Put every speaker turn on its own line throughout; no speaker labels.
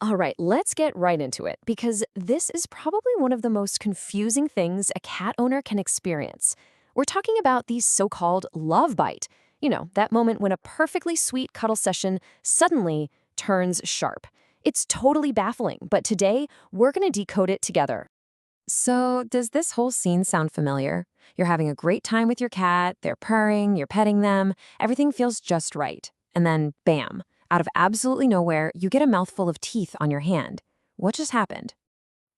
All right, let's get right into it because this is probably one of the most confusing things a cat owner can experience. We're talking about the so-called love bite. That moment when a perfectly sweet cuddle session suddenly turns sharp. It's totally baffling, but today we're going to decode it together. So, does this whole scene sound familiar? You're having a great time with your cat, they're purring, you're petting them, everything feels just right. And then, bam, out of absolutely nowhere, you get a mouthful of teeth on your hand. What just happened?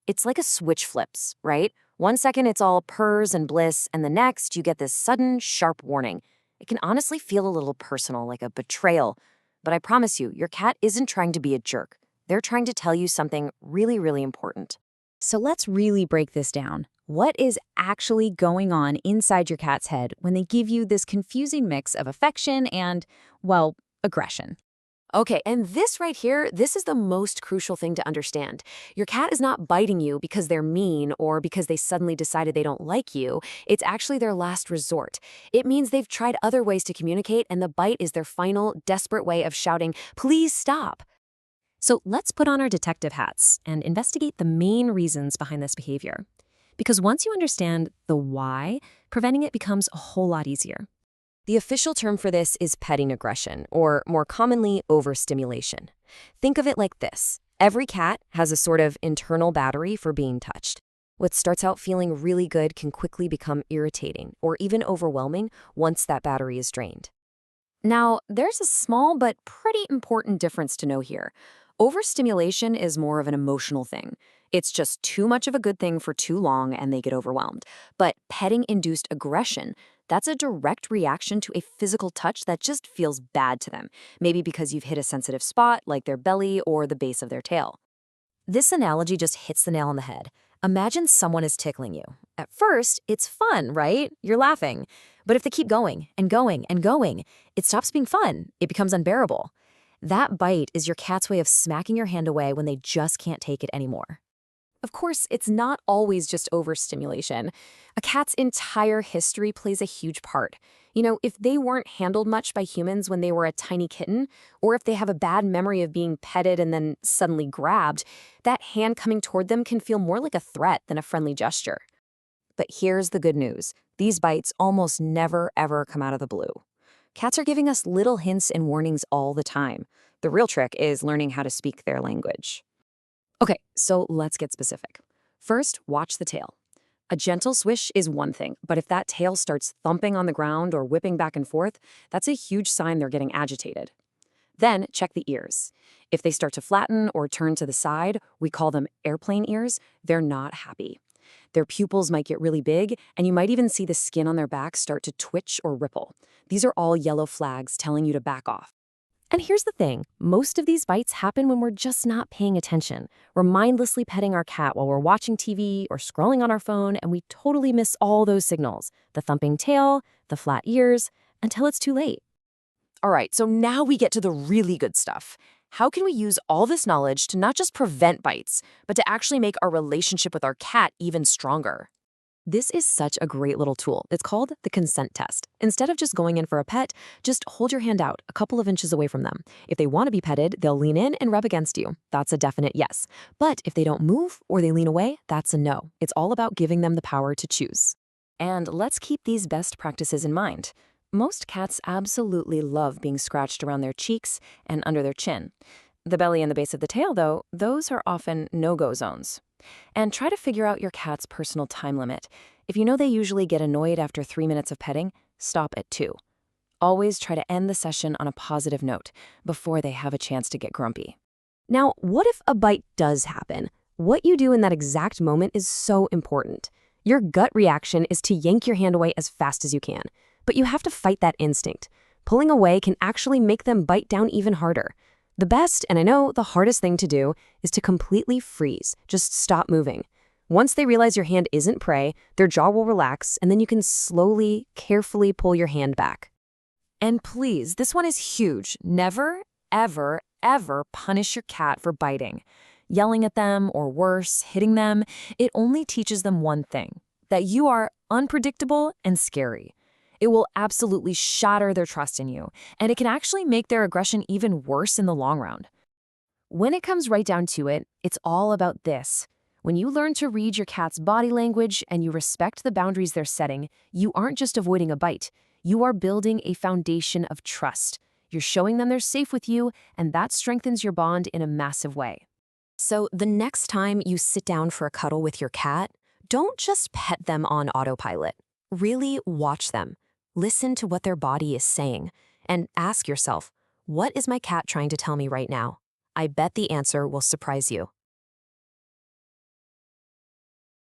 It's like a switch flips, right? One second it's all purrs and bliss, and the next you get this sudden, sharp warning. It can honestly feel a little personal, like a betrayal. But I promise you, your cat isn't trying to be a jerk. They're trying to tell you something really, really important.
So let's really break this down. What is actually going on inside your cat's head when they give you this confusing mix of affection and, well, aggression?
Okay, and this right here, this is the most crucial thing to understand. Your cat is not biting you because they're mean or because they suddenly decided they don't like you. It's actually their last resort. It means they've tried other ways to communicate, and the bite is their final, desperate way of shouting, "Please stop."
So let's put on our detective hats and investigate the main reasons behind this behavior. Because once you understand the why, preventing it becomes a whole lot easier.
The official term for this is petting aggression, or more commonly, overstimulation. Think of it like this. Every cat has a sort of internal battery for being touched. What starts out feeling really good can quickly become irritating or even overwhelming once that battery is drained. Now, there's a small but pretty important difference to know here. Overstimulation is more of an emotional thing. It's just too much of a good thing for too long and they get overwhelmed. But petting-induced aggression, that's a direct reaction to a physical touch that just feels bad to them, maybe because you've hit a sensitive spot like their belly or the base of their tail. This analogy just hits the nail on the head. Imagine someone is tickling you. At first, it's fun, right? You're laughing. But if they keep going and going and going, it stops being fun. It becomes unbearable. That bite is your cat's way of smacking your hand away when they just can't take it anymore. Of course, it's not always just overstimulation. A cat's entire history plays a huge part. If they weren't handled much by humans when they were a tiny kitten, or if they have a bad memory of being petted and then suddenly grabbed, that hand coming toward them can feel more like a threat than a friendly gesture. But here's the good news. These bites almost never, ever come out of the blue. Cats are giving us little hints and warnings all the time. The real trick is learning how to speak their language. Okay, so let's get specific. First, watch the tail. A gentle swish is one thing, but if that tail starts thumping on the ground or whipping back and forth, that's a huge sign they're getting agitated. Then, check the ears. If they start to flatten or turn to the side, we call them airplane ears, they're not happy. Their pupils might get really big, and you might even see the skin on their back start to twitch or ripple. These are all yellow flags telling you to back off. And here's the thing, most of these bites happen when we're just not paying attention. We're mindlessly petting our cat while we're watching TV or scrolling on our phone, and we totally miss all those signals, the thumping tail, the flat ears, until it's too late. All right, so now we get to the really good stuff. How can we use all this knowledge to not just prevent bites, but to actually make our relationship with our cat even stronger? This is such a great little tool. It's called the consent test. Instead of just going in for a pet, just hold your hand out a couple of inches away from them. If they want to be petted, they'll lean in and rub against you. That's a definite yes. But if they don't move or they lean away, that's a no. It's all about giving them the power to choose. And let's keep these best practices in mind. Most cats absolutely love being scratched around their cheeks and under their chin. The belly and the base of the tail, though, those are often no-go zones. And try to figure out your cat's personal time limit. If you know they usually get annoyed after 3 minutes of petting, stop at 2. Always try to end the session on a positive note before they have a chance to get grumpy. Now, what if a bite does happen? What you do in that exact moment is so important. Your gut reaction is to yank your hand away as fast as you can. But you have to fight that instinct. Pulling away can actually make them bite down even harder. The best, and I know the hardest thing to do, is to completely freeze. Just stop moving. Once they realize your hand isn't prey, their jaw will relax, and then you can slowly, carefully pull your hand back. And please, this one is huge. Never, ever, ever punish your cat for biting. Yelling at them, or worse, hitting them, it only teaches them one thing, that you are unpredictable and scary. It will absolutely shatter their trust in you, and it can actually make their aggression even worse in the long run.
When it comes right down to it, it's all about this. When you learn to read your cat's body language and you respect the boundaries they're setting, you aren't just avoiding a bite. You are building a foundation of trust. You're showing them they're safe with you, and that strengthens your bond in a massive way.
So the next time you sit down for a cuddle with your cat, don't just pet them on autopilot. Really watch them. Listen to what their body is saying, and ask yourself, what is my cat trying to tell me right now? I bet the answer will surprise you.